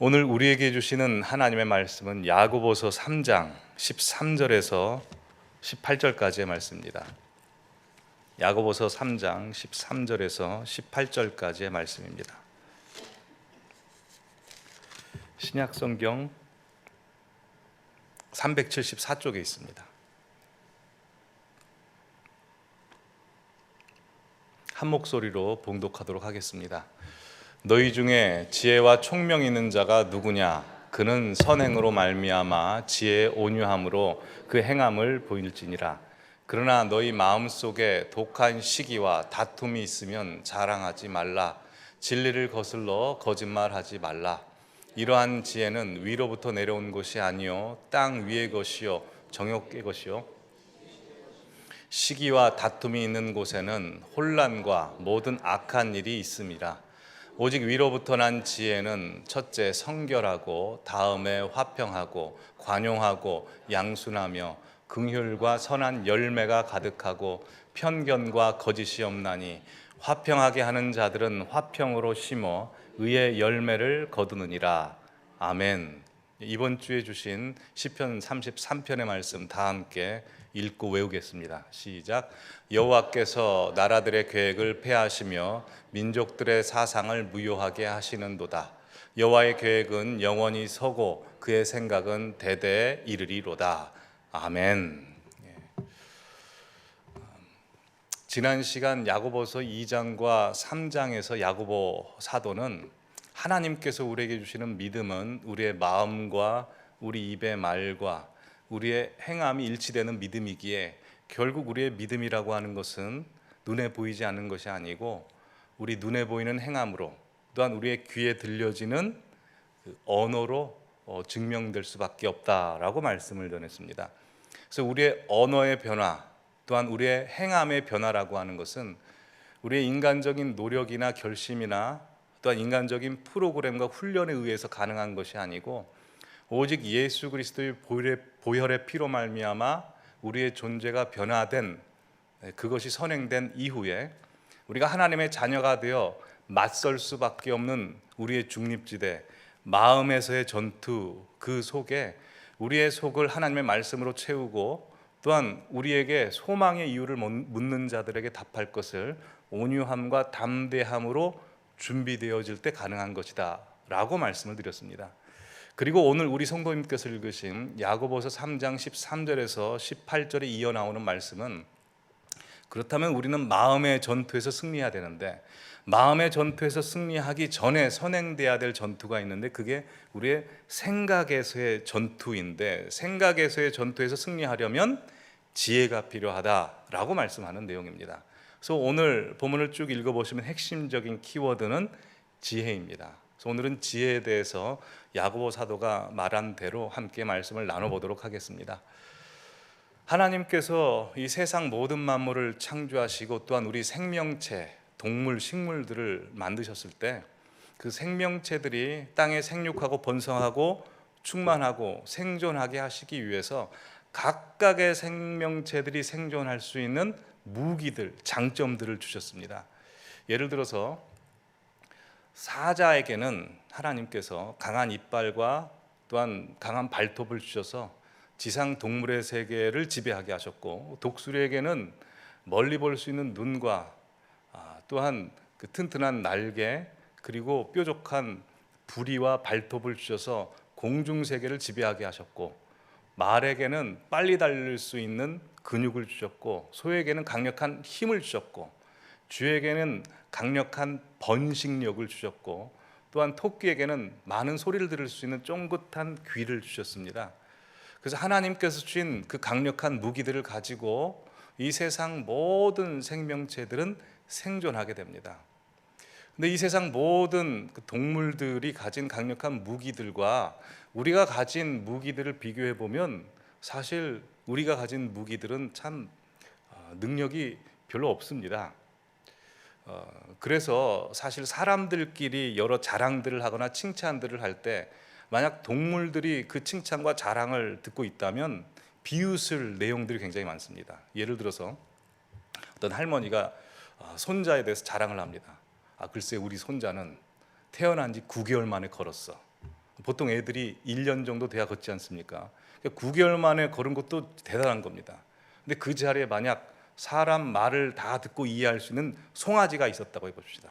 오늘 우리에게 주시는 하나님의 말씀은 야고보서 3장 13절에서 18절까지의 말씀입니다. 야고보서 3장 13절에서 18절까지의 말씀입니다. 신약성경 374쪽에 있습니다. 한 목소리로 봉독하도록 하겠습니다. 너희 중에 지혜와 총명 있는 자가 누구냐? 그는 선행으로 말미암아 지혜의 온유함으로 그 행함을 보일지니라. 그러나 너희 마음속에 독한 시기와 다툼이 있으면 자랑하지 말라. 진리를 거슬러 거짓말하지 말라. 이러한 지혜는 위로부터 내려온 것이 아니요 땅 위의 것이요 정욕의 것이요 시기와 다툼이 있는 곳에는 혼란과 모든 악한 일이 있음이라. 오직 위로부터 난 지혜는 첫째 성결하고 다음에 화평하고 관용하고 양순하며 긍휼과 선한 열매가 가득하고 편견과 거짓이 없나니 화평하게 하는 자들은 화평으로 심어 의의 열매를 거두느니라. 아멘. 이번 주에 주신 시편 33편의 말씀 다 함께 읽고 외우겠습니다. 시작. 여호와께서 나라들의 계획을 폐하시며 민족들의 사상을 무효하게 하시는도다. 여호와의 계획은 영원히 서고 그의 생각은 대대에 이르리로다. 아멘. 지난 시간 야고보서 2장과 3장에서 야고보 사도는 하나님께서 우리에게 주시는 믿음은 우리의 마음과 우리 입의 말과 우리의 행함이 일치되는 믿음이기에 결국 우리의 믿음이라고 하는 것은 눈에 보이지 않는 것이 아니고 우리 눈에 보이는 행함으로 또한 우리의 귀에 들려지는 그 언어로 증명될 수밖에 없다라고 말씀을 전했습니다. 그래서 우리의 언어의 변화 또한 우리의 행함의 변화라고 하는 것은 우리의 인간적인 노력이나 결심이나 또한 인간적인 프로그램과 훈련에 의해서 가능한 것이 아니고 오직 예수 그리스도의 보혈의 피로 말미암아 우리의 존재가 변화된 그것이 선행된 이후에 우리가 하나님의 자녀가 되어 맞설 수밖에 없는 우리의 중립지대 마음에서의 전투 그 속에 우리의 속을 하나님의 말씀으로 채우고 또한 우리에게 소망의 이유를 묻는 자들에게 답할 것을 온유함과 담대함으로 준비되어질 때 가능한 것이다 라고 말씀을 드렸습니다. 그리고 오늘 우리 성도님께서 읽으신 야고보서 3장 13절에서 18절에 이어나오는 말씀은 그렇다면 우리는 마음의 전투에서 승리해야 되는데 마음의 전투에서 승리하기 전에 선행돼야 될 전투가 있는데 그게 우리의 생각에서의 전투인데 생각에서의 전투에서 승리하려면 지혜가 필요하다라고 말씀하는 내용입니다. 그래서 오늘 본문을 쭉 읽어보시면 핵심적인 키워드는 지혜입니다. 그래서 오늘은 지혜에 대해서 야고보 사도가 말한 대로 함께 말씀을 나눠보도록 하겠습니다. 하나님께서 이 세상 모든 만물을 창조하시고 또한 우리 생명체, 동물, 식물들을 만드셨을 때 그 생명체들이 땅에 생육하고 번성하고 충만하고 생존하게 하시기 위해서 각각의 생명체들이 생존할 수 있는 무기들, 장점들을 주셨습니다. 예를 들어서 사자에게는 하나님께서 강한 이빨과 또한 강한 발톱을 주셔서 지상 동물의 세계를 지배하게 하셨고 독수리에게는 멀리 볼 수 있는 눈과 또한 그 튼튼한 날개 그리고 뾰족한 부리와 발톱을 주셔서 공중 세계를 지배하게 하셨고 말에게는 빨리 달릴 수 있는 근육을 주셨고 소에게는 강력한 힘을 주셨고 쥐에게는 강력한 번식력을 주셨고 또한 토끼에게는 많은 소리를 들을 수 있는 쫑긋한 귀를 주셨습니다. 그래서 하나님께서 주신 그 강력한 무기들을 가지고 이 세상 모든 생명체들은 생존하게 됩니다. 근데 이 세상 모든 동물들이 가진 강력한 무기들과 우리가 가진 무기들을 비교해 보면 사실 우리가 가진 무기들은 참 능력이 별로 없습니다. 그래서 사실 사람들끼리 여러 자랑들을 하거나 칭찬들을 할 때 만약 동물들이 그 칭찬과 자랑을 듣고 있다면 비웃을 내용들이 굉장히 많습니다. 예를 들어서 어떤 할머니가 손자에 대해서 자랑을 합니다. 글쎄 우리 손자는 태어난 지 9개월 만에 걸었어. 보통 애들이 1년 정도 돼야 걷지 않습니까? 9개월 만에 걸은 것도 대단한 겁니다. 근데 그 자리에 만약 사람 말을 다 듣고 이해할 수 있는 송아지가 있었다고 해봅시다.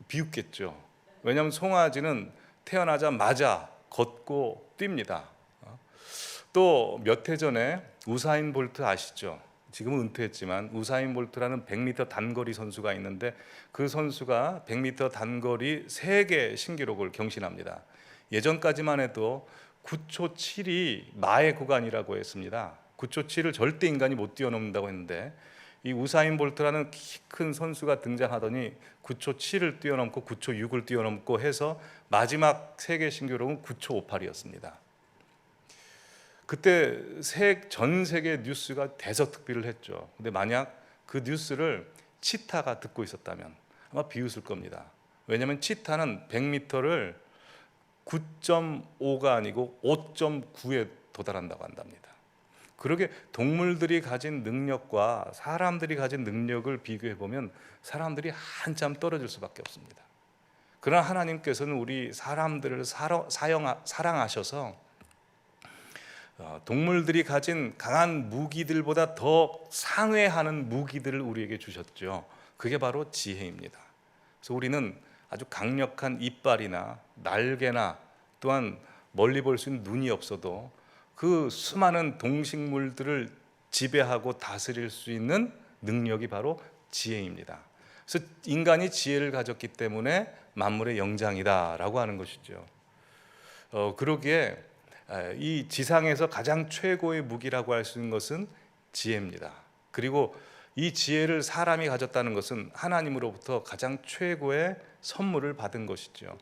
비웃겠죠. 왜냐하면 송아지는 태어나자마자 걷고 뜁니다. 또 몇 해 전에 우사인 볼트 아시죠? 지금은 은퇴했지만 우사인 볼트라는 100m 단거리 선수가 있는데 그 선수가 100m 단거리 세계 신기록을 경신합니다. 예전까지만 해도 9초 7이 마의 구간이라고 했습니다. 9초 7을 절대 인간이 못 뛰어넘는다고 했는데 이 우사인 볼트라는 키 큰 선수가 등장하더니 9초 7을 뛰어넘고 9초 6을 뛰어넘고 해서 마지막 세계 신기록은 9초 58이었습니다. 그때 전 세계 뉴스가 대서특필을 했죠. 근데 만약 그 뉴스를 치타가 듣고 있었다면 아마 비웃을 겁니다. 왜냐하면 치타는 100m를 9.5가 아니고 5.9에 도달한다고 한답니다. 그러게 동물들이 가진 능력과 사람들이 가진 능력을 비교해 보면 사람들이 한참 떨어질 수밖에 없습니다. 그러나 하나님께서는 우리 사람들을 사랑하셔서 동물들이 가진 강한 무기들보다 더 상회하는 무기들을 우리에게 주셨죠. 그게 바로 지혜입니다. 그래서 우리는 아주 강력한 이빨이나 날개나 또한 멀리 볼 수 있는 눈이 없어도 그 수많은 동식물들을 지배하고 다스릴 수 있는 능력이 바로 지혜입니다. 그래서 인간이 지혜를 가졌기 때문에 만물의 영장이다라고 하는 것이죠. 그러기에 이 지상에서 가장 최고의 무기라고 할 수 있는 것은 지혜입니다. 그리고 이 지혜를 사람이 가졌다는 것은 하나님으로부터 가장 최고의 선물을 받은 것이죠.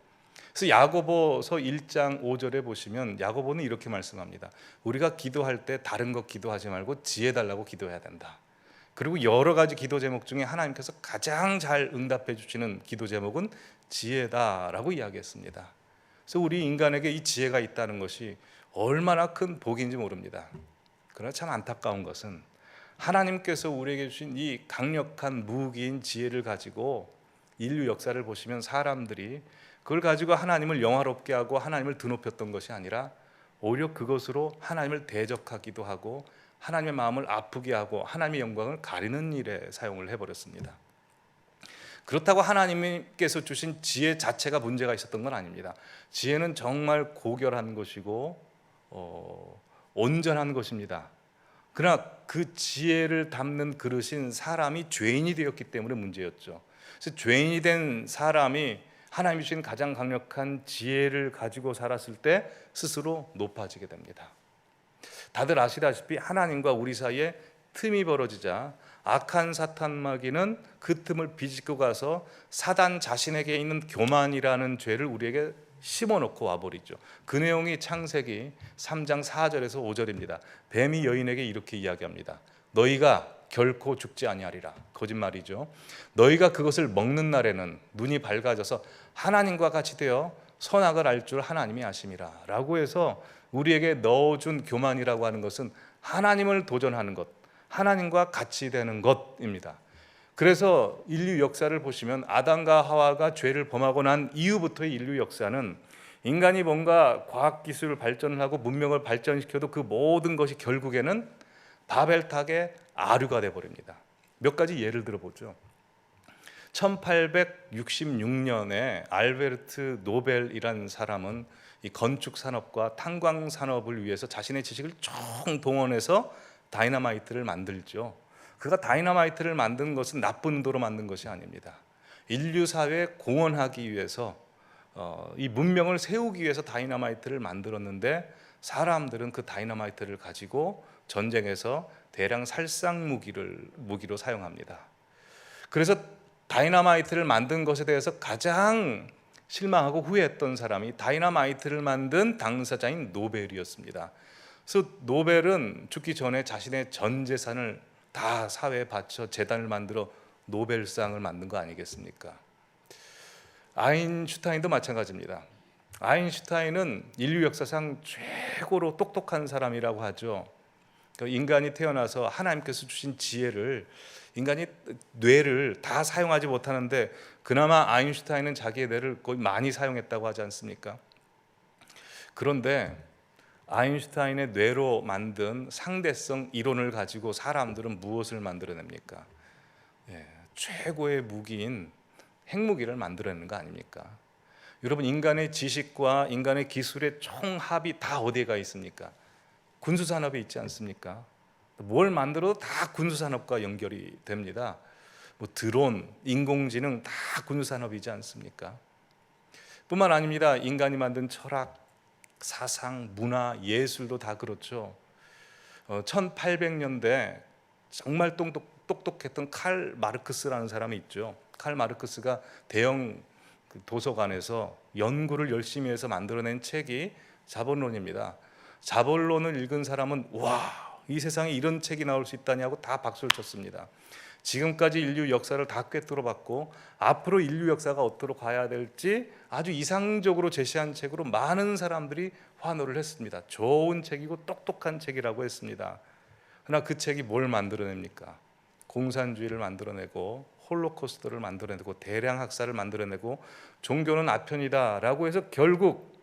그래서 야고보서 1장 5절에 보시면 야고보는 이렇게 말씀합니다. 우리가 기도할 때 다른 것 기도하지 말고 지혜 달라고 기도해야 된다. 그리고 여러 가지 기도 제목 중에 하나님께서 가장 잘 응답해 주시는 기도 제목은 지혜다라고 이야기했습니다. 그래서 우리 인간에게 이 지혜가 있다는 것이 얼마나 큰 복인지 모릅니다. 그러나 참 안타까운 것은 하나님께서 우리에게 주신 이 강력한 무기인 지혜를 가지고 인류 역사를 보시면 사람들이 그걸 가지고 하나님을 영화롭게 하고 하나님을 드높였던 것이 아니라 오히려 그것으로 하나님을 대적하기도 하고 하나님의 마음을 아프게 하고 하나님의 영광을 가리는 일에 사용을 해버렸습니다. 그렇다고 하나님께서 주신 지혜 자체가 문제가 있었던 건 아닙니다. 지혜는 정말 고결한 것이고 온전한 것입니다. 그러나 그 지혜를 담는 그릇인 사람이 죄인이 되었기 때문에 문제였죠. 그래서 죄인이 된 사람이 하나님이 주신 가장 강력한 지혜를 가지고 살았을 때 스스로 높아지게 됩니다. 다들 아시다시피 하나님과 우리 사이에 틈이 벌어지자 악한 사탄 마귀는 그 틈을 비집고 가서 사단 자신에게 있는 교만이라는 죄를 우리에게 심어놓고 와버리죠. 그 내용이 창세기 3장 4절에서 5절입니다. 뱀이 여인에게 이렇게 이야기합니다. 너희가 결코 죽지 아니하리라. 거짓말이죠. 너희가 그것을 먹는 날에는 눈이 밝아져서 하나님과 같이 되어 선악을 알 줄 하나님이 아심이라 라고 해서 우리에게 넣어준 교만이라고 하는 것은 하나님을 도전하는 것, 하나님과 같이 되는 것입니다. 그래서 인류 역사를 보시면 아담과 하와가 죄를 범하고 난 이후부터의 인류 역사는 인간이 뭔가 과학기술을 발전을 하고 문명을 발전시켜도 그 모든 것이 결국에는 바벨탑의 아류가 되어버립니다. 몇 가지 예를 들어보죠. 1866년에 알베르트 노벨이라는 사람은 이 건축 산업과 탄광 산업을 위해서 자신의 지식을 총동원해서 다이너마이트를 만들죠. 그가 다이너마이트를 만든 것은 나쁜 의도로 만든 것이 아닙니다. 인류 사회에 공헌하기 위해서 이 문명을 세우기 위해서 다이너마이트를 만들었는데 사람들은 그 다이너마이트를 가지고 전쟁에서 대량 살상 무기로 사용합니다. 그래서 다이너마이트를 만든 것에 대해서 가장 실망하고 후회했던 사람이 다이너마이트를 만든 당사자인 노벨이었습니다. 그래서 노벨은 죽기 전에 자신의 전 재산을 다 사회에 바쳐 재단을 만들어 노벨상을 만든 거 아니겠습니까? 아인슈타인도 마찬가지입니다. 아인슈타인은 인류 역사상 최고로 똑똑한 사람이라고 하죠. 인간이 태어나서 하나님께서 주신 지혜를 인간이 뇌를 다 사용하지 못하는데 그나마 아인슈타인은 자기의 뇌를 거의 많이 사용했다고 하지 않습니까? 그런데 아인슈타인의 뇌로 만든 상대성 이론을 가지고 사람들은 무엇을 만들어냅니까? 최고의 무기인 핵무기를 만들어내는 거 아닙니까? 여러분, 인간의 지식과 인간의 기술의 총합이 다 어디에 가 있습니까? 군수산업에 있지 않습니까? 뭘 만들어도 다 군수산업과 연결이 됩니다. 뭐 드론, 인공지능 다 군수산업이지 않습니까? 뿐만 아닙니다. 인간이 만든 철학, 사상, 문화, 예술도 다 그렇죠. 1800년대 정말 똑똑했던 칼 마르크스라는 사람이 있죠. 칼 마르크스가 대형 도서관에서 연구를 열심히 해서 만들어낸 책이 자본론입니다. 자본론을 읽은 사람은 와, 이 세상에 이런 책이 나올 수 있다냐고 다 박수를 쳤습니다. 지금까지 인류 역사를 다 꿰뚫어봤고 앞으로 인류 역사가 어떻게 가야 될지 아주 이상적으로 제시한 책으로 많은 사람들이 환호를 했습니다. 좋은 책이고 똑똑한 책이라고 했습니다. 그러나 그 책이 뭘 만들어냅니까? 공산주의를 만들어내고 홀로코스트를 만들어내고 대량 학살을 만들어내고 종교는 아편이다라고 해서 결국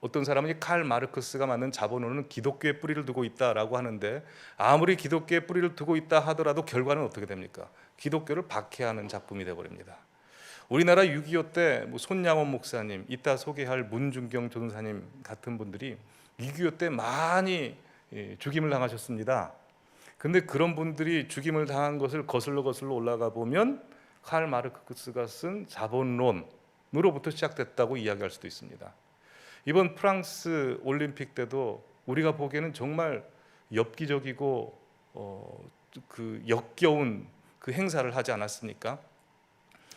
어떤 사람이 칼 마르크스가 만든 자본론은 기독교의 뿌리를 두고 있다라고 하는데, 아무리 기독교의 뿌리를 두고 있다 하더라도 결과는 어떻게 됩니까? 기독교를 박해하는 작품이 되어버립니다. 우리나라 6.25 때 손양원 목사님, 이따 소개할 문중경 전사님 같은 분들이 6.25 때 많이 죽임을 당하셨습니다. 근데 그런 분들이 죽임을 당한 것을 거슬러 올라가 보면 칼 마르크스가 쓴 자본론으로부터 시작됐다고 이야기할 수도 있습니다. 이번 프랑스 올림픽 때도 우리가 보기에는 정말 엽기적이고 그 역겨운 그 행사를 하지 않았습니까?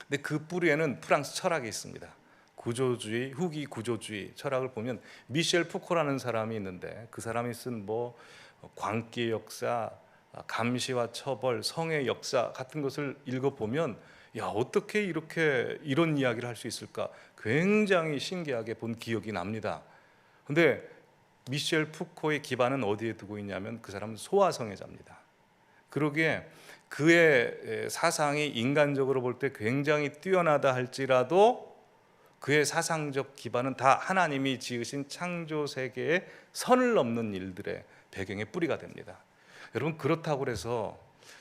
근데 그 뿌리에는 프랑스 철학이 있습니다. 구조주의, 후기 구조주의 철학을 보면 미셸 푸코라는 사람이 있는데 그 사람이 쓴 광기의 역사, 감시와 처벌, 성의 역사 같은 것을 읽어보면 야, 어떻게 이런 이야기를 할 수 있을까? 굉장히 신기하게 본 기억이 납니다. 근데 미셸 푸코의 기반은 어디에 두고 있냐면 그 사람은 소아성애자입니다. 그러기에 그의 사상이 인간적으로 볼 때 굉장히 뛰어나다 할지라도 그의 사상적 기반은 다 하나님이 지으신 창조 세계의 선을 넘는 일들의 배경의 뿌리가 됩니다. 여러분, 그렇다고 해서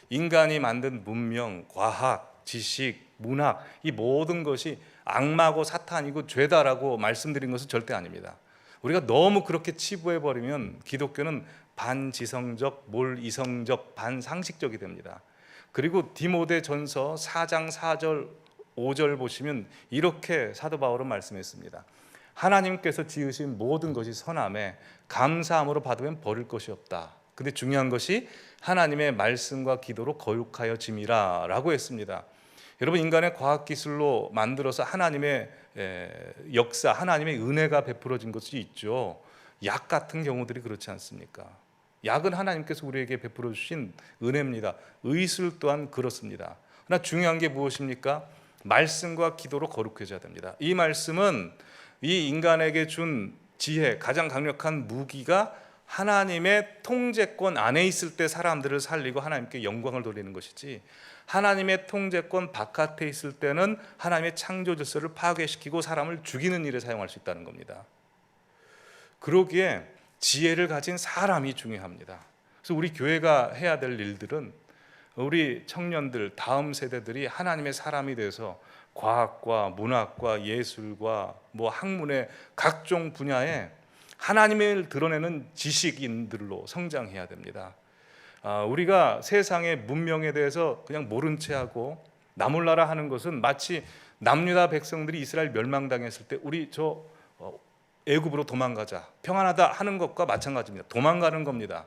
인간이 만든 문명, 과학, 지식, 문학, 이 모든 것이 악마고 사탄이고 죄다라고 말씀드린 것은 절대 아닙니다. 우리가 너무 그렇게 치부해버리면 기독교는 반지성적, 몰이성적, 반상식적이 됩니다. 그리고 디모데전서 4장 4절 5절 보시면 이렇게 사도 바울은 말씀했습니다. 하나님께서 지으신 모든 것이 선함에 감사함으로 받으면 버릴 것이 없다. 근데 중요한 것이 하나님의 말씀과 기도로 거룩하여 짐이라 라고 했습니다. 여러분, 인간의 과학기술로 만들어서 하나님의 역사, 하나님의 은혜가 베풀어진 것이 있죠. 약 같은 경우들이 그렇지 않습니까? 약은 하나님께서 우리에게 베풀어 주신 은혜입니다. 의술 또한 그렇습니다. 그러나 중요한 게 무엇입니까? 말씀과 기도로 거룩해져야 됩니다. 이 말씀은 이 인간에게 준 지혜, 가장 강력한 무기가 하나님의 통제권 안에 있을 때 사람들을 살리고 하나님께 영광을 돌리는 것이지, 하나님의 통제권 바깥에 있을 때는 하나님의 창조 질서를 파괴시키고 사람을 죽이는 일에 사용할 수 있다는 겁니다. 그러기에 지혜를 가진 사람이 중요합니다. 그래서 우리 교회가 해야 될 일들은 우리 청년들, 다음 세대들이 하나님의 사람이 돼서 과학과 문학과 예술과 학문의 각종 분야에 하나님을 드러내는 지식인들로 성장해야 됩니다. 우리가 세상의 문명에 대해서 그냥 모른 채 하고 나몰라라 하는 것은 마치 남유다 백성들이 이스라엘 멸망당했을 때 우리 애굽으로 도망가자, 평안하다 하는 것과 마찬가지입니다. 도망가는 겁니다.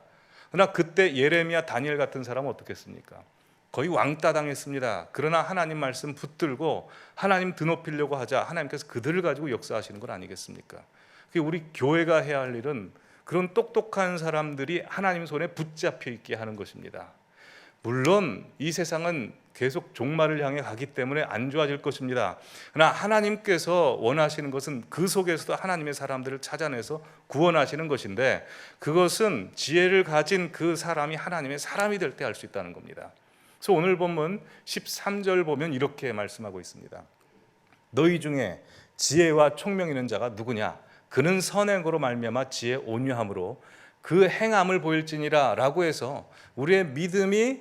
그러나 그때 예레미야, 다니엘 같은 사람은 어떻게 했습니까? 거의 왕따 당했습니다. 그러나 하나님 말씀 붙들고 하나님 드높이려고 하자 하나님께서 그들을 가지고 역사하시는 건 아니겠습니까? 우리 교회가 해야 할 일은 그런 똑똑한 사람들이 하나님 손에 붙잡혀 있게 하는 것입니다. 물론 이 세상은 계속 종말을 향해 가기 때문에 안 좋아질 것입니다. 그러나 하나님께서 원하시는 것은 그 속에서도 하나님의 사람들을 찾아내서 구원하시는 것인데, 그것은 지혜를 가진 그 사람이 하나님의 사람이 될 때 할 수 있다는 겁니다. 그래서 오늘 본문 13절 보면 이렇게 말씀하고 있습니다. 너희 중에 지혜와 총명 있는 자가 누구냐? 그는 선행으로 말미암아 지혜 온유함으로 그 행함을 보일지니라 라고 해서 우리의 믿음이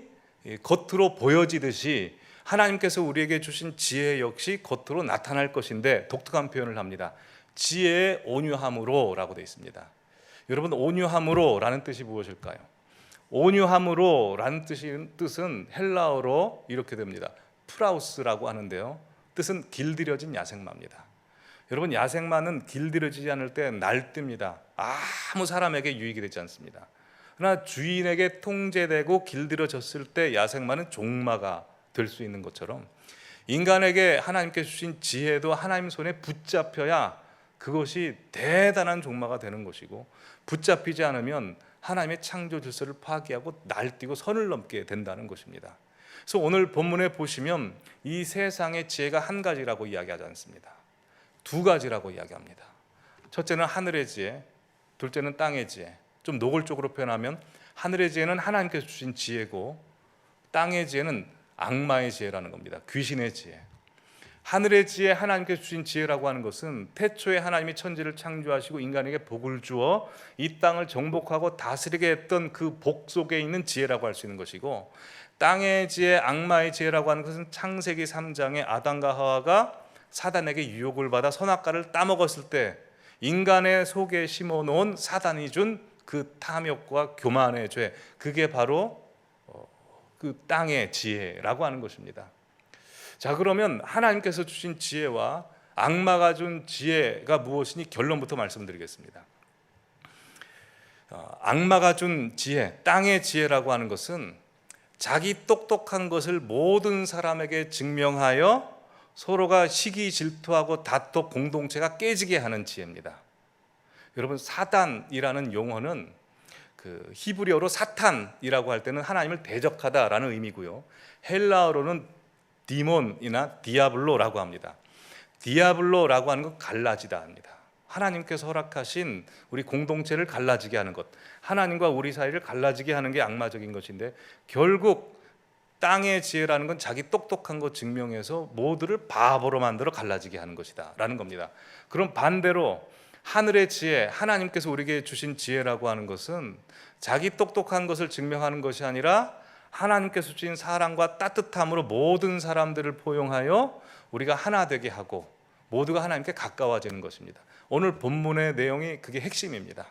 겉으로 보여지듯이 하나님께서 우리에게 주신 지혜 역시 겉으로 나타날 것인데 독특한 표현을 합니다. 지혜의 온유함으로 라고 되어 있습니다. 여러분, 온유함으로 라는 뜻이 무엇일까요? 온유함으로 라는 뜻은 헬라어로 이렇게 됩니다. 프라우스라고 하는데요, 뜻은 길들여진 야생마입니다. 여러분, 야생마는 길들여지지 않을 때 날듭니다. 아무 사람에게 유익이 되지 않습니다. 그러나 주인에게 통제되고 길들여졌을 때 야생마는 종마가 될 수 있는 것처럼 인간에게 하나님께 주신 지혜도 하나님 손에 붙잡혀야 그것이 대단한 종마가 되는 것이고, 붙잡히지 않으면 하나님의 창조 질서를 파괴하고 날뛰고 선을 넘게 된다는 것입니다. 그래서 오늘 본문에 보시면 이 세상의 지혜가 한 가지라고 이야기하지 않습니다. 두 가지라고 이야기합니다. 첫째는 하늘의 지혜, 둘째는 땅의 지혜. 좀 노골적으로 표현하면 하늘의 지혜는 하나님께서 주신 지혜고, 땅의 지혜는 악마의 지혜라는 겁니다. 귀신의 지혜. 하늘의 지혜, 하나님께서 주신 지혜라고 하는 것은 태초에 하나님이 천지를 창조하시고 인간에게 복을 주어 이 땅을 정복하고 다스리게 했던 그 복 속에 있는 지혜라고 할 수 있는 것이고, 땅의 지혜, 악마의 지혜라고 하는 것은 창세기 3장에 아담과 하와가 사단에게 유혹을 받아 선악과를 따먹었을 때 인간의 속에 심어놓은 사단이 준 그 탐욕과 교만의 죄, 그게 바로 그 땅의 지혜라고 하는 것입니다. 자, 그러면 하나님께서 주신 지혜와 악마가 준 지혜가 무엇이니 결론부터 말씀드리겠습니다. 악마가 준 지혜, 땅의 지혜라고 하는 것은 자기 똑똑한 것을 모든 사람에게 증명하여 서로가 시기 질투하고 다퉈 공동체가 깨지게 하는 지혜입니다. 여러분, 사단이라는 용어는 그 히브리어로 사탄이라고 할 때는 하나님을 대적하다라는 의미고요, 헬라어로는 디몬이나 디아블로라고 합니다. 디아블로라고 하는 건 갈라지다 합니다. 하나님께서 허락하신 우리 공동체를 갈라지게 하는 것, 하나님과 우리 사이를 갈라지게 하는 게 악마적인 것인데, 결국 땅의 지혜라는 건 자기 똑똑한 것 증명해서 모두를 바보로 만들어 갈라지게 하는 것이다 라는 겁니다. 그럼 반대로 하늘의 지혜, 하나님께서 우리에게 주신 지혜라고 하는 것은 자기 똑똑한 것을 증명하는 것이 아니라 하나님께서 주신 사랑과 따뜻함으로 모든 사람들을 포용하여 우리가 하나 되게 하고 모두가 하나님께 가까워지는 것입니다. 오늘 본문의 내용이 그게 핵심입니다.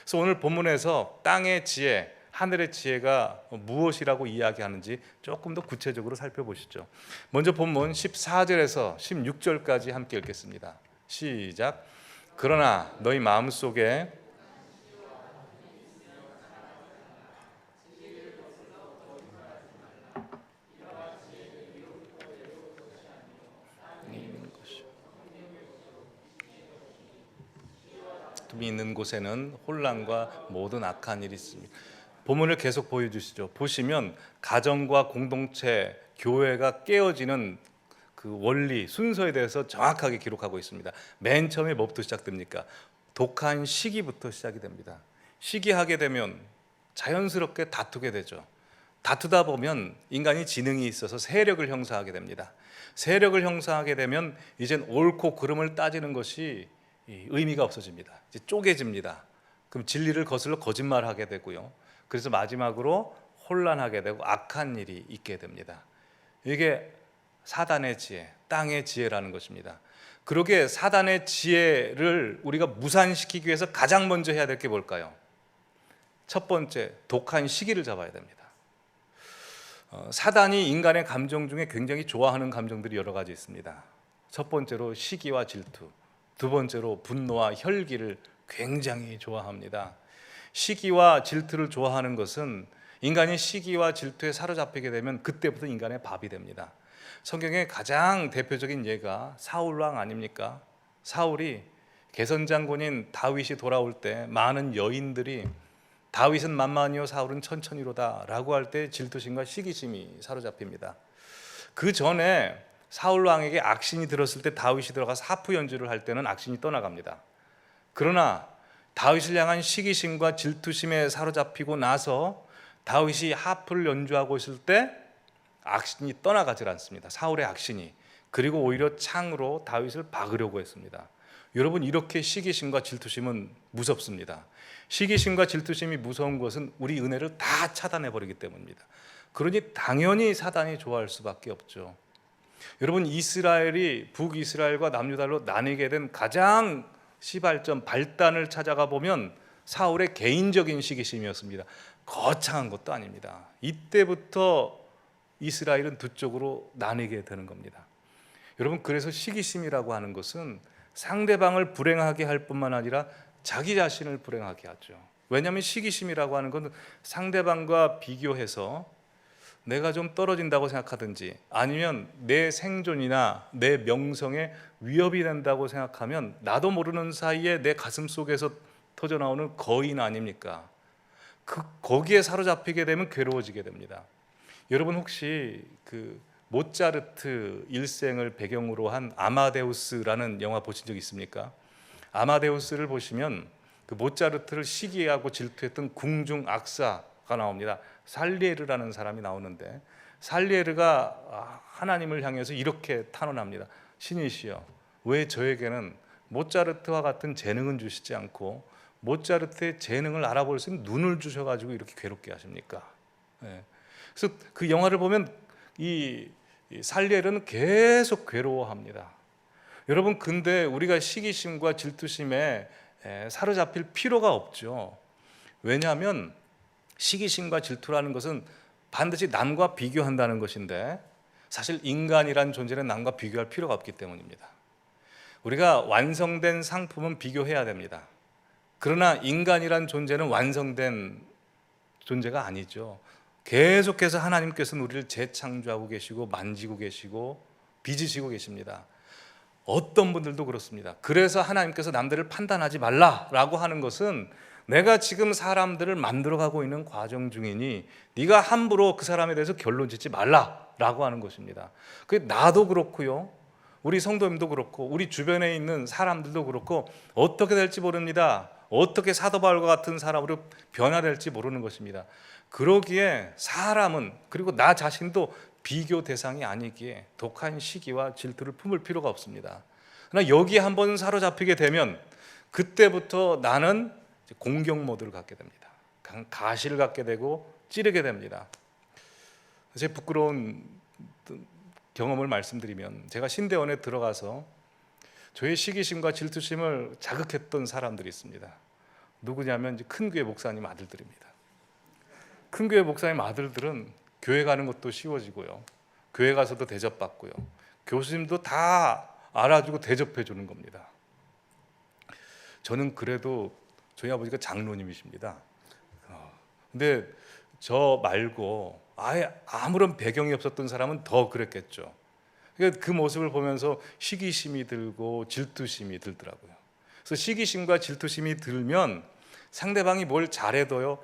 그래서 오늘 본문에서 땅의 지혜, 하늘의 지혜가 무엇이라고 이야기하는지 조금 더 구체적으로 살펴보시죠. 먼저 본문 14절에서 16절까지 함께 읽겠습니다. 시작. 그러나 너희 마음속에 둠이 있는 곳에는 혼란과 모든 악한 일이 있습니다. 본문을 계속 보여주시죠. 보시면 가정과 공동체, 교회가 깨어지는 그 원리, 순서에 대해서 정확하게 기록하고 있습니다. 맨 처음에 뭐부터 시작됩니까? 독한 시기부터 시작이 됩니다. 시기하게 되면 자연스럽게 다투게 되죠. 다투다 보면 인간이 지능이 있어서 세력을 형성하게 됩니다. 세력을 형성하게 되면 이젠 옳고 그름을 따지는 것이 의미가 없어집니다. 이제 쪼개집니다. 그럼 진리를 거슬러 거짓말하게 되고요. 그래서 마지막으로 혼란하게 되고 악한 일이 있게 됩니다. 이게 사단의 지혜, 땅의 지혜라는 것입니다. 그러기에 사단의 지혜를 우리가 무산시키기 위해서 가장 먼저 해야 될 게 뭘까요? 첫 번째, 독한 시기를 잡아야 됩니다. 사단이 인간의 감정 중에 굉장히 좋아하는 감정들이 여러 가지 있습니다. 첫 번째로 시기와 질투, 두 번째로 분노와 혈기를 굉장히 좋아합니다. 시기와 질투를 좋아하는 것은 인간이 시기와 질투에 사로잡히게 되면 그때부터 인간의 밥이 됩니다. 성경의 가장 대표적인 예가 사울왕 아닙니까? 사울이 개선장군인 다윗이 돌아올 때 많은 여인들이 다윗은 만만히요 사울은 천천히로다 라고 할 때 질투심과 시기심이 사로잡힙니다. 그 전에 사울왕에게 악신이 들었을 때 다윗이 들어가서 하프 연주를 할 때는 악신이 떠나갑니다. 그러나 다윗을 향한 시기심과 질투심에 사로잡히고 나서 다윗이 하프를 연주하고 있을 때 악신이 떠나가질 않습니다. 사울의 악신이. 그리고 오히려 창으로 다윗을 박으려고 했습니다. 여러분, 이렇게 시기심과 질투심은 무섭습니다. 시기심과 질투심이 무서운 것은 우리 은혜를 다 차단해 버리기 때문입니다. 그러니 당연히 사단이 좋아할 수밖에 없죠. 여러분, 이스라엘이 북이스라엘과 남유다로 나뉘게 된 가장 시발점, 발단을 찾아가 보면 사울의 개인적인 시기심이었습니다. 거창한 것도 아닙니다. 이때부터 이스라엘은 두 쪽으로 나뉘게 되는 겁니다. 여러분, 그래서 시기심이라고 하는 것은 상대방을 불행하게 할 뿐만 아니라 자기 자신을 불행하게 하죠. 왜냐하면 시기심이라고 하는 건 상대방과 비교해서 내가 좀 떨어진다고 생각하든지 아니면 내 생존이나 내 명성에 위협이 된다고 생각하면 나도 모르는 사이에 내 가슴 속에서 터져나오는 거인 아닙니까? 거기에 사로잡히게 되면 괴로워지게 됩니다. 여러분, 혹시 그 모차르트 일생을 배경으로 한 아마데우스라는 영화 보신 적 있습니까? 아마데우스를 보시면 그 모차르트를 시기하고 질투했던 궁중 악사가 나옵니다. 살리에르라는 사람이 나오는데, 살리에르가 하나님을 향해서 이렇게 탄원합니다. 신이시여, 왜 저에게는 모차르트와 같은 재능은 주시지 않고 모차르트의 재능을 알아볼 수 있는 눈을 주셔가지고 이렇게 괴롭게 하십니까? 그래서 그 영화를 보면 이 살리에르는 계속 괴로워합니다. 여러분, 근데 우리가 시기심과 질투심에 사로잡힐 필요가 없죠. 왜냐하면 시기심과 질투라는 것은 반드시 남과 비교한다는 것인데, 사실 인간이란 존재는 남과 비교할 필요가 없기 때문입니다. 우리가 완성된 상품은 비교해야 됩니다. 그러나 인간이란 존재는 완성된 존재가 아니죠. 계속해서 하나님께서는 우리를 재창조하고 계시고 만지고 계시고 빚으시고 계십니다. 어떤 분들도 그렇습니다. 그래서 하나님께서 남들을 판단하지 말라라고 하는 것은 내가 지금 사람들을 만들어가고 있는 과정 중이니 네가 함부로 그 사람에 대해서 결론 짓지 말라라고 하는 것입니다. 그게 나도 그렇고요, 우리 성도님도 그렇고 우리 주변에 있는 사람들도 그렇고 어떻게 될지 모릅니다. 어떻게 사도 바울과 같은 사람으로 변화될지 모르는 것입니다. 그러기에 사람은, 그리고 나 자신도 비교 대상이 아니기에 독한 시기와 질투를 품을 필요가 없습니다. 그러나 여기에 한번 사로잡히게 되면 그때부터 나는 공격 모드를 갖게 됩니다. 가시를 갖게 되고 찌르게 됩니다. 제 부끄러운 경험을 말씀드리면, 제가 신대원에 들어가서 저의 시기심과 질투심을 자극했던 사람들이 있습니다. 누구냐면 이제 큰 교회 목사님 아들들입니다. 큰 교회 목사님 아들들은 교회 가는 것도 쉬워지고요, 교회 가서도 대접받고요, 교수님도 다 알아주고 대접해 주는 겁니다. 저는 그래도 저희 아버지가 장로님이십니다. 근데 저 말고 아예 아무런 배경이 없었던 사람은 더 그랬겠죠. 그러니까 그 모습을 보면서 시기심이 들고 질투심이 들더라고요. 그래서 시기심과 질투심이 들면 상대방이 뭘 잘해도요,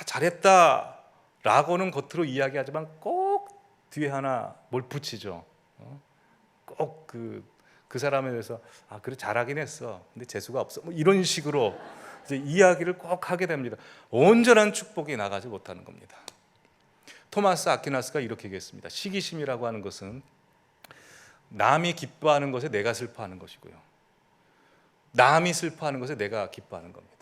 잘했다 라고는 겉으로 이야기하지만 꼭 뒤에 하나 뭘 붙이죠. 꼭 그 사람에 대해서 그래 잘하긴 했어, 근데 재수가 없어, 뭐 이런 식으로 이제 이야기를 꼭 하게 됩니다. 온전한 축복이 나가지 못하는 겁니다. 토마스 아퀴나스가 이렇게 얘기했습니다. 시기심이라고 하는 것은 남이 기뻐하는 것에 내가 슬퍼하는 것이고요, 남이 슬퍼하는 것에 내가 기뻐하는 겁니다.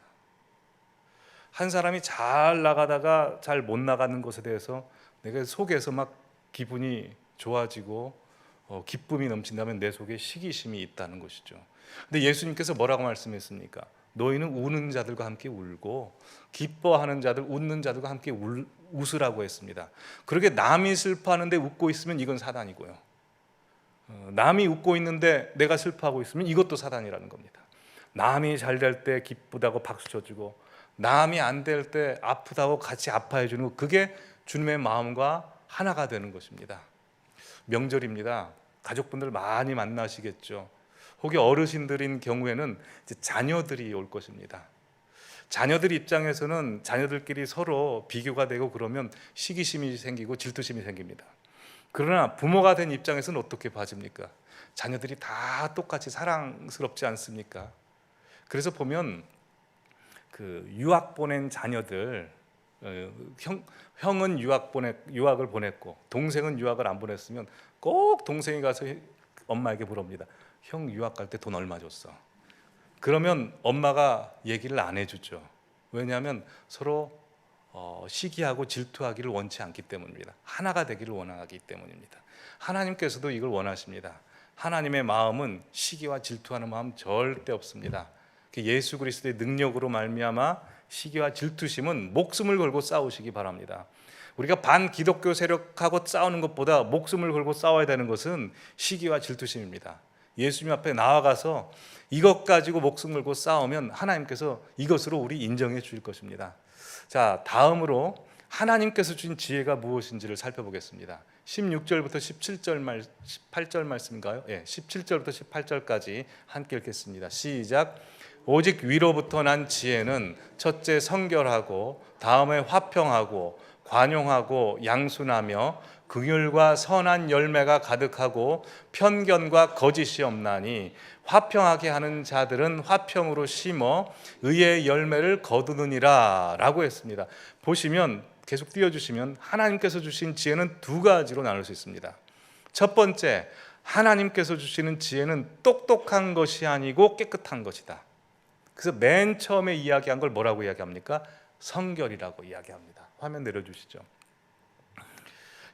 한 사람이 잘 나가다가 잘 못 나가는 것에 대해서 내가 속에서 막 기분이 좋아지고 기쁨이 넘친다면 내 속에 시기심이 있다는 것이죠. 근데 예수님께서 뭐라고 말씀했습니까? 너희는 우는 자들과 함께 울고 기뻐하는 자들, 웃는 자들과 함께 웃으라고 했습니다. 그렇게 남이 슬퍼하는데 웃고 있으면 이건 사단이고요, 남이 웃고 있는데 내가 슬퍼하고 있으면 이것도 사단이라는 겁니다. 남이 잘 될 때 기쁘다고 박수 쳐주고 남이 안 될 때 아프다고 같이 아파해 주는 것, 그게 주님의 마음과 하나가 되는 것입니다. 명절입니다. 가족분들 많이 만나시겠죠. 혹시 어르신들인 경우에는 이제 자녀들이 올 것입니다. 자녀들 입장에서는 자녀들끼리 서로 비교가 되고 그러면 시기심이 생기고 질투심이 생깁니다. 그러나 부모가 된 입장에서는 어떻게 봐집니까? 자녀들이 다 똑같이 사랑스럽지 않습니까? 그래서 보면 그 유학 보낸 자녀들, 형은 유학을 보냈고 동생은 유학을 안 보냈으면 꼭 동생이 가서 엄마에게 물어봅니다. 형 유학 갈 때 돈 얼마 줬어? 그러면 엄마가 얘기를 안 해주죠. 왜냐하면 서로 시기하고 질투하기를 원치 않기 때문입니다. 하나가 되기를 원하기 때문입니다. 하나님께서도 이걸 원하십니다. 하나님의 마음은 시기와 질투하는 마음 절대 없습니다. 예수 그리스도의 능력으로 말미암아 시기와 질투심은 목숨을 걸고 싸우시기 바랍니다. 우리가 반기독교 세력하고 싸우는 것보다 목숨을 걸고 싸워야 되는 것은 시기와 질투심입니다. 예수님 앞에 나아가서 이것 가지고 목숨 걸고 싸우면 하나님께서 이것으로 우리 인정해 주실 것입니다. 자, 다음으로 하나님께서 주신 지혜가 무엇인지를 살펴보겠습니다. 16절부터 18절 말씀인가요? 17절부터 18절까지 함께 읽겠습니다. 시작. 오직 위로부터 난 지혜는 첫째 성결하고 다음에 화평하고 관용하고 양순하며 긍휼과 선한 열매가 가득하고 편견과 거짓이 없나니 화평하게 하는 자들은 화평으로 심어 의의 열매를 거두느니라 라고 했습니다. 보시면 계속 띄워주시면 하나님께서 주신 지혜는 두 가지로 나눌 수 있습니다. 첫 번째, 하나님께서 주시는 지혜는 똑똑한 것이 아니고 깨끗한 것이다. 그래서 맨 처음에 이야기한 걸 뭐라고 이야기합니까? 성결이라고 이야기합니다. 화면 내려주시죠.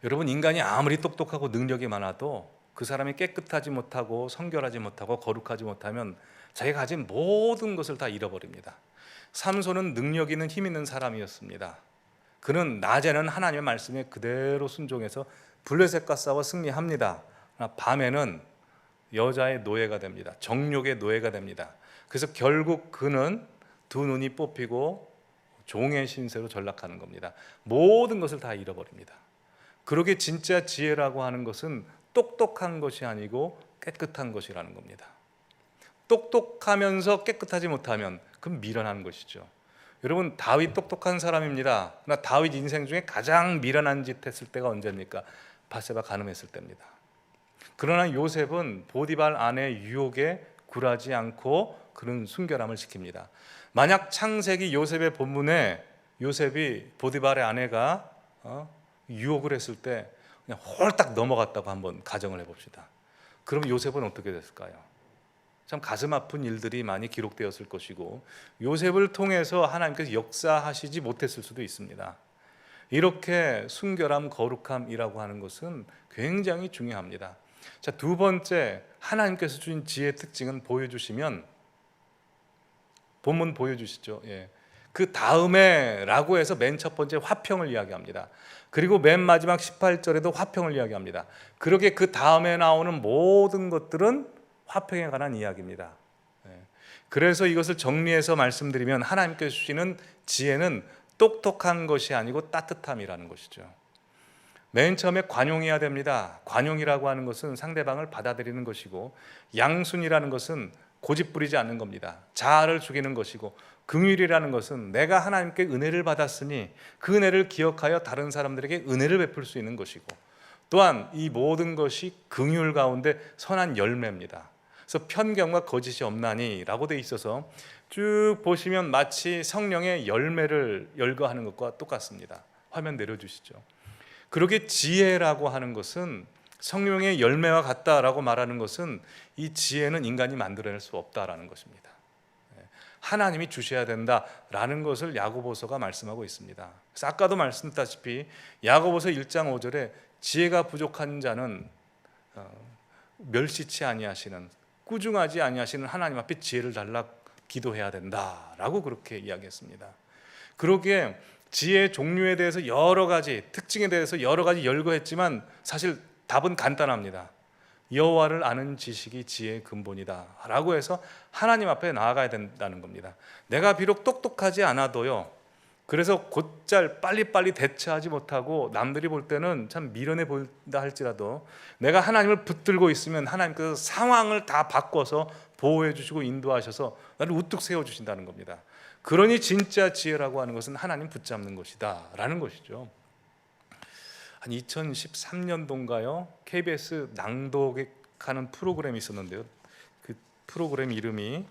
여러분, 인간이 아무리 똑똑하고 능력이 많아도 그 사람이 깨끗하지 못하고 성결하지 못하고 거룩하지 못하면 자기가 가진 모든 것을 다 잃어버립니다. 삼손은 능력 있는 힘 있는 사람이었습니다. 그는 낮에는 하나님의 말씀에 그대로 순종해서 블레셋과 싸워 승리합니다. 밤에는 여자의 노예가 됩니다. 정욕의 노예가 됩니다. 그래서 결국 그는 두 눈이 뽑히고 종의 신세로 전락하는 겁니다. 모든 것을 다 잃어버립니다. 그러게 진짜 지혜라고 하는 것은 똑똑한 것이 아니고 깨끗한 것이라는 겁니다. 똑똑하면서 깨끗하지 못하면 그건 미련한 것이죠. 여러분, 다윗 똑똑한 사람입니다. 그러나 다윗 인생 중에 가장 미련한 짓 했을 때가 언제입니까? 밧세바 간음했을 때입니다. 그러나 요셉은 보디발 아내의 유혹에 굴하지 않고 그런 순결함을 지킵니다. 만약 창세기 요셉의 본문에 요셉이 보디발의 아내가 유혹을 했을 때 그냥 홀딱 넘어갔다고 한번 가정을 해봅시다. 그럼 요셉은 어떻게 됐을까요? 참 가슴 아픈 일들이 많이 기록되었을 것이고 요셉을 통해서 하나님께서 역사하시지 못했을 수도 있습니다. 이렇게 순결함, 거룩함이라고 하는 것은 굉장히 중요합니다. 자, 두 번째, 하나님께서 주신 지혜의 특징은 보여주시면 본문 보여주시죠. 그 다음에 라고 해서 맨 첫 번째 화평을 이야기합니다. 그리고 맨 마지막 18절에도 화평을 이야기합니다. 그러게 그 다음에 나오는 모든 것들은 화평에 관한 이야기입니다. 그래서 이것을 정리해서 말씀드리면 하나님께서 주시는 지혜는 똑똑한 것이 아니고 따뜻함이라는 것이죠. 맨 처음에 관용해야 됩니다. 관용이라고 하는 것은 상대방을 받아들이는 것이고, 양순이라는 것은 고집 부리지 않는 겁니다. 자아를 죽이는 것이고, 긍휼이라는 것은 내가 하나님께 은혜를 받았으니 그 은혜를 기억하여 다른 사람들에게 은혜를 베풀 수 있는 것이고, 또한 이 모든 것이 긍휼 가운데 선한 열매입니다. 그래서 편견과 거짓이 없나니 라고 돼 있어서 쭉 보시면 마치 성령의 열매를 열거하는 것과 똑같습니다. 화면 내려주시죠. 그러게 지혜라고 하는 것은 성령의 열매와 같다라고 말하는 것은 이 지혜는 인간이 만들어낼 수 없다라는 것입니다. 하나님이 주셔야 된다라는 것을 야고보서가 말씀하고 있습니다. 그래서 아까도 말씀드렸다시피 야고보서 1장 5절에 지혜가 부족한 자는 멸시치 아니하시는, 꾸중하지 아니하시는 하나님 앞에 지혜를 달라 기도해야 된다라고 그렇게 이야기했습니다. 그러기에 지혜의 종류에 대해서 여러 가지, 특징에 대해서 여러 가지 열거했지만 사실 답은 간단합니다. 여호와를 아는 지식이 지혜의 근본이다 라고 해서 하나님 앞에 나아가야 된다는 겁니다. 내가 비록 똑똑하지 않아도요, 그래서 곧잘 빨리빨리 대처하지 못하고 남들이 볼 때는 참 미련해 보인다 할지라도 내가 하나님을 붙들고 있으면 하나님께서 상황을 다 바꿔서 보호해 주시고 인도하셔서 나를 우뚝 세워주신다는 겁니다. 그러니 진짜 지혜라고 하는 것은 하나님 붙잡는 것이다 라는 것이죠. 한 2013년도인가요? KBS 낭독하는 프로그램이 있었는데요. 그 프로그램 이름이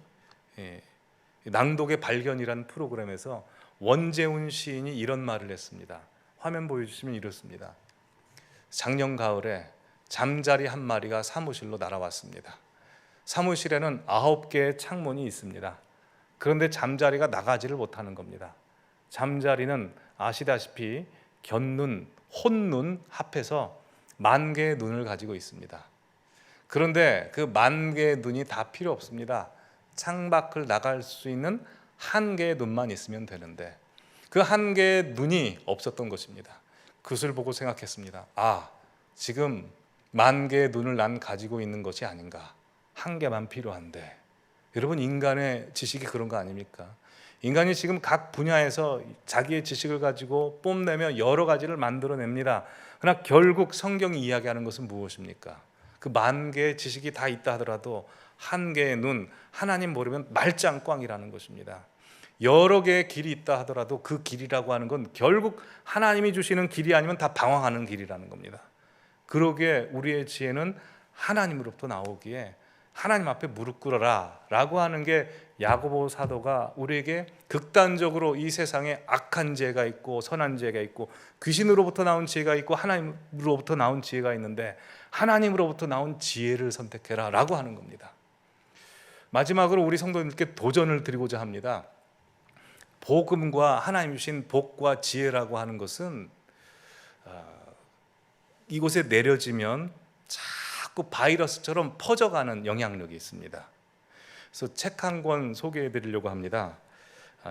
낭독의 발견이라는 프로그램에서 원재훈 시인이 이런 말을 했습니다. 화면 보여주시면 이렇습니다. 작년 가을에 잠자리 한 마리가 사무실로 날아왔습니다. 사무실에는 9개의 창문이 있습니다. 그런데 잠자리가 나가지를 못하는 겁니다. 잠자리는 아시다시피 견눈, 혼눈 합해서 10,000개의 눈을 가지고 있습니다. 그런데 그 10,000개의 눈이 다 필요 없습니다. 창밖을 나갈 수 있는 1개의 눈만 있으면 되는데 그 1개의 눈이 없었던 것입니다. 그것을 보고 생각했습니다. 지금 10,000개의 눈을 난 가지고 있는 것이 아닌가. 1개만 필요한데. 여러분, 인간의 지식이 그런 거 아닙니까? 인간이 지금 각 분야에서 자기의 지식을 가지고 뽐내며 여러 가지를 만들어냅니다. 그러나 결국 성경이 이야기하는 것은 무엇입니까? 그 10,000개의 지식이 다 있다 하더라도 1개의 눈, 하나님 모르면 말짱꽝이라는 것입니다. 여러 개의 길이 있다 하더라도 그 길이라고 하는 건 결국 하나님이 주시는 길이 아니면 다 방황하는 길이라는 겁니다. 그러기에 우리의 지혜는 하나님으로부터 나오기에 하나님 앞에 무릎 꿇어라 라고 하는 게 야고보 사도가 우리에게 극단적으로 이 세상에 악한 지혜가 있고 선한 지혜가 있고 귀신으로부터 나온 지혜가 있고 하나님으로부터 나온 지혜가 있는데 하나님으로부터 나온 지혜를 선택해라 라고 하는 겁니다. 마지막으로 우리 성도님께 도전을 드리고자 합니다. 복음과 하나님 주신 복과 지혜라고 하는 것은 이곳에 내려지면 자꾸 바이러스처럼 퍼져가는 영향력이 있습니다. 그래서 책 한 권 소개해 드리려고 합니다.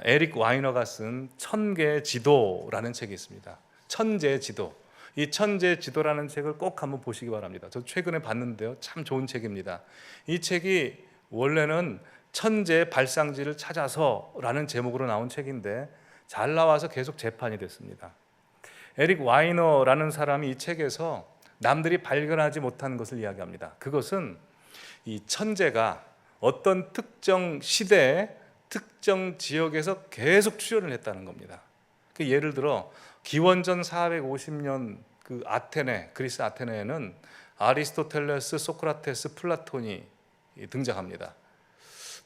에릭 와이너가 쓴 천개의 지도라는 책이 있습니다. 천재의 지도. 이 천재의 지도라는 책을 꼭 한번 보시기 바랍니다. 저 최근에 봤는데요, 참 좋은 책입니다. 이 책이 원래는 천재의 발상지를 찾아서라는 제목으로 나온 책인데 잘 나와서 계속 재판이 됐습니다. 에릭 와이너라는 사람이 이 책에서 남들이 발견하지 못한 것을 이야기합니다. 그것은 이 천재가 어떤 특정 시대에 특정 지역에서 계속 출현을 했다는 겁니다. 예를 들어 기원전 450년 그 아테네, 그리스 아테네에는 아리스토텔레스, 소크라테스, 플라톤이 등장합니다.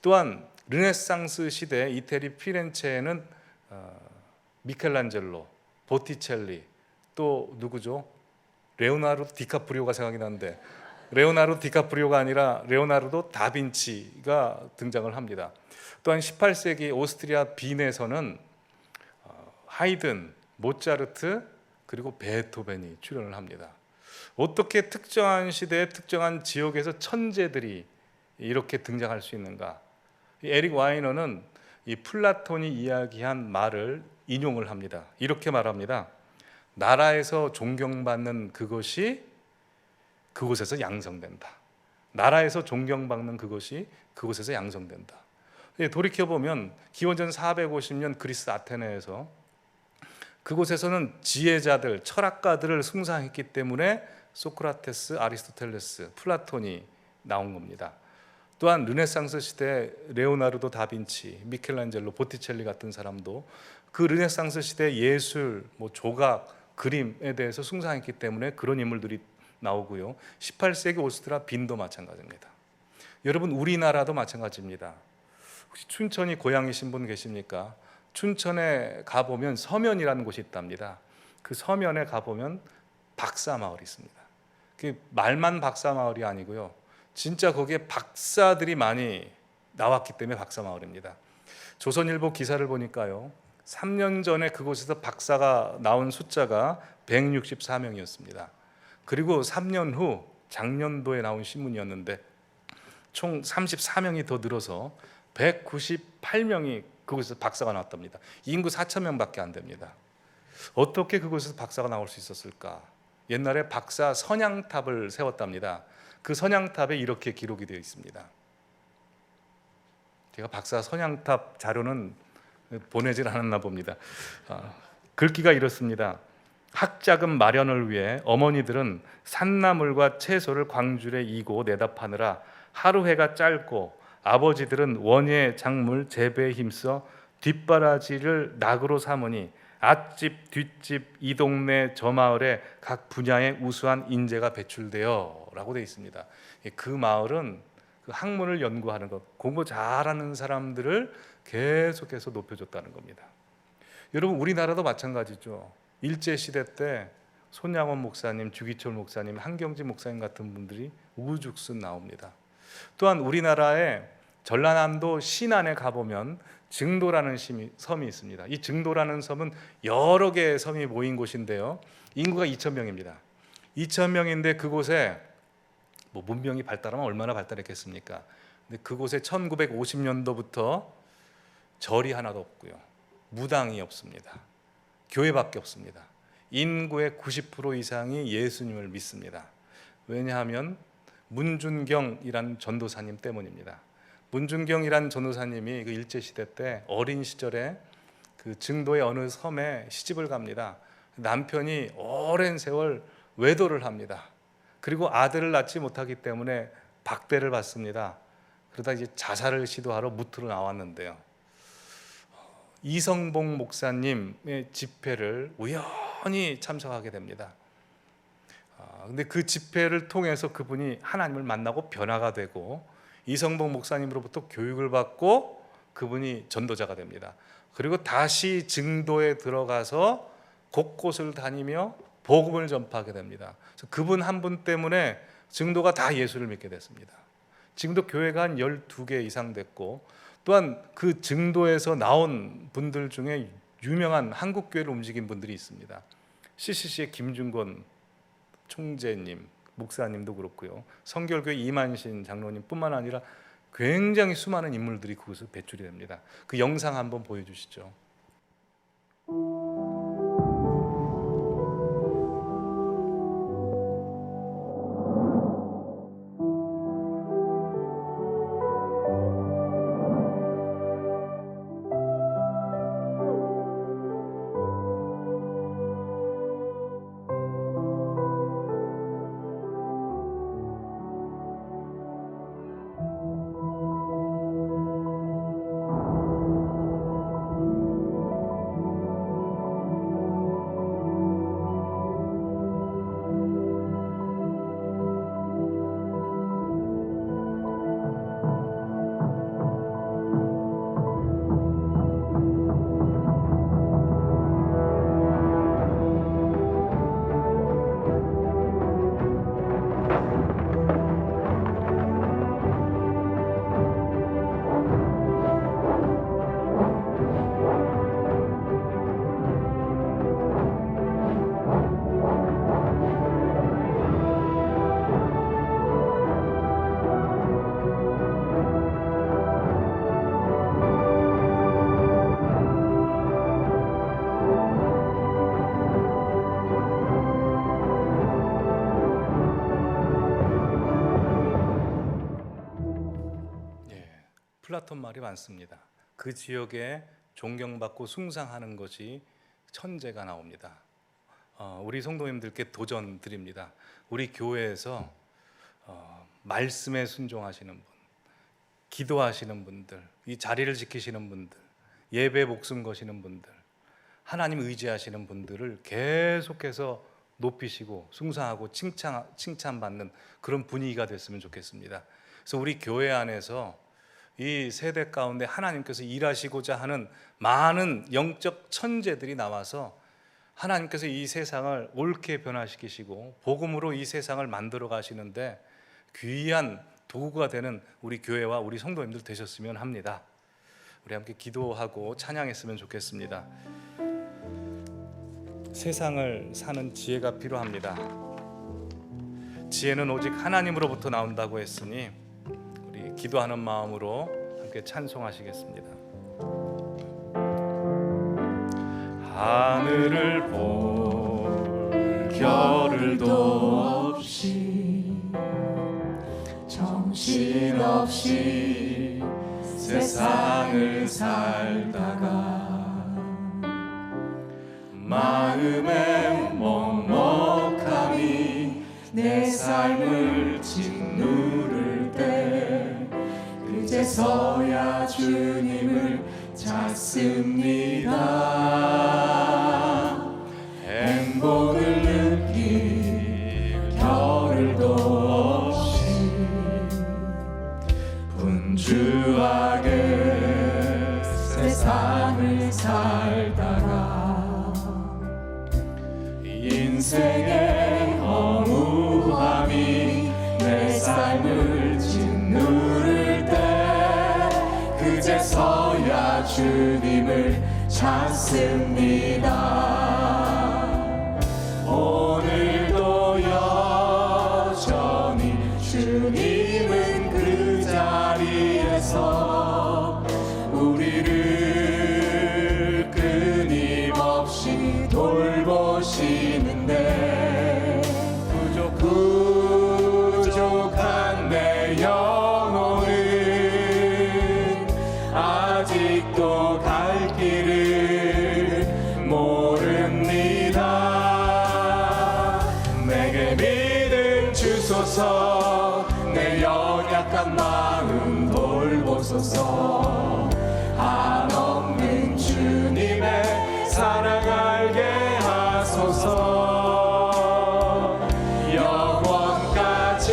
또한 르네상스 시대 이태리 피렌체에는 미켈란젤로, 보티첼리, 또 누구죠? 레오나르도 디카프리오가 생각이 나는데 레오나르도 디카프리오가 아니라 레오나르도 다빈치가 등장을 합니다. 또한 18세기 오스트리아 빈에서는 하이든, 모차르트 그리고 베토벤이 출연을 합니다. 어떻게 특정한 시대에 특정한 지역에서 천재들이 이렇게 등장할 수 있는가? 에릭 와이너는 이 플라톤이 이야기한 말을 인용을 합니다. 이렇게 말합니다. 나라에서 존경받는 그것이 그곳에서 양성된다. 나라에서 존경받는 그것이 그곳에서 양성된다. 돌이켜보면 기원전 450년 그리스 아테네에서 그곳에서는 지혜자들, 철학가들을 숭상했기 때문에 소크라테스, 아리스토텔레스, 플라톤이 나온 겁니다. 또한 르네상스 시대 레오나르도 다빈치, 미켈란젤로, 보티첼리 같은 사람도 그 르네상스 시대 예술, 조각, 그림에 대해서 숭상했기 때문에 그런 인물들이 나오고요. 18세기 오스트리아 빈도 마찬가지입니다. 여러분, 우리나라도 마찬가지입니다. 혹시 춘천이 고향이신 분 계십니까? 춘천에 가보면 서면이라는 곳이 있답니다. 그 서면에 가보면 박사마을이 있습니다. 그 말만 박사마을이 아니고요, 진짜 거기에 박사들이 많이 나왔기 때문에 박사마을입니다. 조선일보 기사를 보니까요, 3년 전에 그곳에서 박사가 나온 숫자가 164명이었습니다. 그리고 3년 후 작년도에 나온 신문이었는데 총 34명이 더 늘어서 198명이 그곳에서 박사가 나왔답니다. 인구 4,000명밖에 안 됩니다. 어떻게 그곳에서 박사가 나올 수 있었을까? 옛날에 박사 선양탑을 세웠답니다. 그 선양탑에 이렇게 기록이 되어 있습니다. 제가 박사 선양탑 자료는 보내질 않았나 봅니다. 글귀가 이렇습니다. 학자금 마련을 위해 어머니들은 산나물과 채소를 광주에 이고 내다 파느라 하루 해가 짧고 아버지들은 원예 작물 재배에 힘써 뒷바라지를 낙으로 삼으니 앞집 뒷집 이 동네 저 마을에 각 분야의 우수한 인재가 배출되어 라고 되어 있습니다. 그 마을은 그 학문을 연구하는 것, 공부 잘하는 사람들을 계속해서 높여줬다는 겁니다. 여러분, 우리나라도 마찬가지죠. 일제시대 때 손양원 목사님, 주기철 목사님, 한경진 목사님 같은 분들이 우후죽순 나옵니다. 또한 우리나라의 전라남도 신안에 가보면 증도라는 섬이 있습니다. 이 증도라는 섬은 여러 개의 섬이 모인 곳인데요, 인구가 2,000명입니다. 2,000명인데 그곳에 뭐 문명이 발달하면 얼마나 발달했겠습니까? 근데 그곳에 1950년도부터 절이 하나도 없고요, 무당이 없습니다. 교회밖에 없습니다. 인구의 90% 이상이 예수님을 믿습니다. 왜냐하면 문준경이라는 전도사님 때문입니다. 문준경이라는 전도사님이 그 일제시대 때 어린 시절에 그 증도의 어느 섬에 시집을 갑니다. 남편이 오랜 세월 외도를 합니다. 그리고 아들을 낳지 못하기 때문에 박대를 받습니다. 그러다 이제 자살을 시도하러 무트로 나왔는데요, 이성봉 목사님의 집회를 우연히 참석하게 됩니다. 근데 그 집회를 통해서 그분이 하나님을 만나고 변화가 되고 이성봉 목사님으로부터 교육을 받고 그분이 전도자가 됩니다. 그리고 다시 증도에 들어가서 곳곳을 다니며 복음을 전파하게 됩니다. 그래서 그분 한 분 때문에 증도가 다 예수를 믿게 됐습니다. 지금도 교회가 한 12개 이상 됐고, 또한 그 증도에서 나온 분들 중에 유명한 한국교회를 움직인 분들이 있습니다. CCC의 김준권 총재님, 목사님도 그렇고요, 성결교회 이만신 장로님 뿐만 아니라 굉장히 수많은 인물들이 그곳에 배출이 됩니다. 그 영상 한번 보여주시죠. 플라톤 말이 많습니다. 그 지역에 존경받고 숭상하는 것이 천재가 나옵니다. 우리 성도님들께 도전 드립니다. 우리 교회에서 말씀에 순종하시는 분, 기도하시는 분들, 이 자리를 지키시는 분들, 예배 목숨 거시는 분들, 하나님 의지하시는 분들을 계속해서 높이시고 숭상하고 칭찬받는 그런 분위기가 됐으면 좋겠습니다. 그래서 우리 교회 안에서 이 세대 가운데 하나님께서 일하시고자 하는 많은 영적 천재들이 나와서 하나님께서 이 세상을 옳게 변화시키시고 복음으로 이 세상을 만들어 가시는데 귀한 도구가 되는 우리 교회와 우리 성도님들 되셨으면 합니다. 우리 함께 기도하고 찬양했으면 좋겠습니다. 세상을 사는 지혜가 필요합니다. 지혜는 오직 하나님으로부터 나온다고 했으니 우리 기도하는 마음으로 함께 찬송하시겠습니다. 하늘을 볼 겨를도 없이 정신없이 세상을 살다가 마음의 먹먹함이 내 삶을 짓누를 때 그제서야 주님을 찾습니다. 행복을 느낄 겨를도 없이 분주하게 세상을 살다가 인생의 허무함이 내 삶을 짓누 그제서야 주님을 찾습니다. 오늘도 여전히 주님은 그 자리에서 우리를 끊임없이 돌보시는데 부족한 내 영혼은 아직도 갈 길을 모릅니다. 내게 믿음 주소서. 내 연약한 마음 돌보소서. 한없는 주님의 사랑 알게 하소서. 영원까지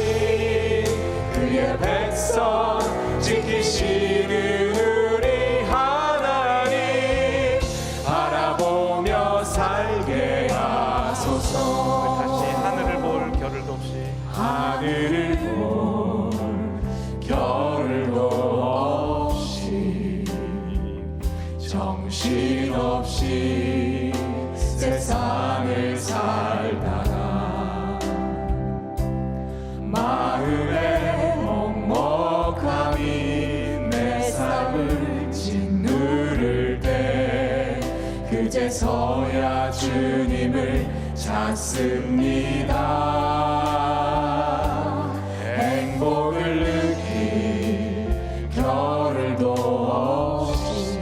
그의 백성 지키시는 우리 하나님 바라보며 살게 하소서. 다시 하늘을 볼 겨를도 없이 하늘을 볼 겨를도 없이 정신없이 세상을 살다가 마음에 먹먹함이 내 삶을 짓누를 때 그제서야 주님을 찾습니다. 행복을 느낄 겨를도 없이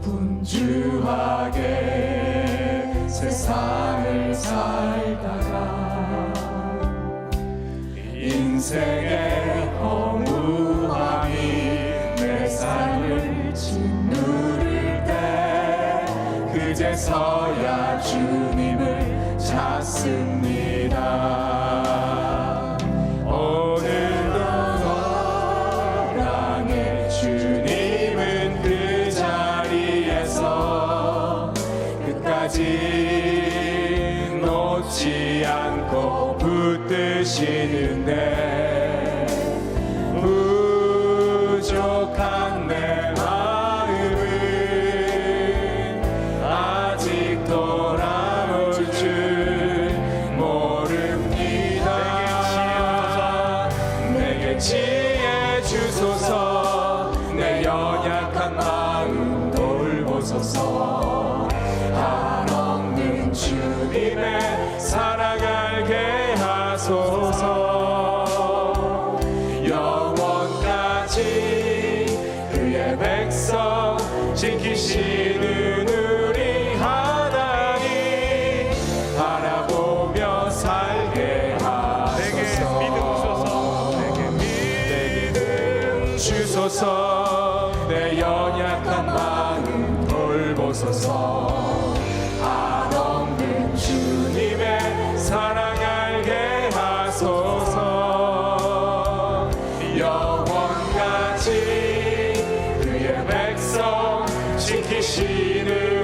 분주하게 세상을 살다가 인생의 허무함이 내 삶을 짓누를 때 그제서야 주님을 찾습니다. 오늘도 사랑의 주님은 그 자리에서 끝까지 놓지 않고 붙드시는데 부족한 내 마음은 아직 돌아올 줄 모릅니다. 내게 지혜 주소서. 내 연약한 마음 돌보소서. 한없는 주님의 사랑 알게 하소서. 영원까지 그의 백성 지키시는 우리 하나님 바라보며 살게 하소서. 내게 믿음 주소서. 내 연약한 마음 돌보소서. 한없는 주님의 사랑 알게 하소서. 영원까지 그의 백성 지키시는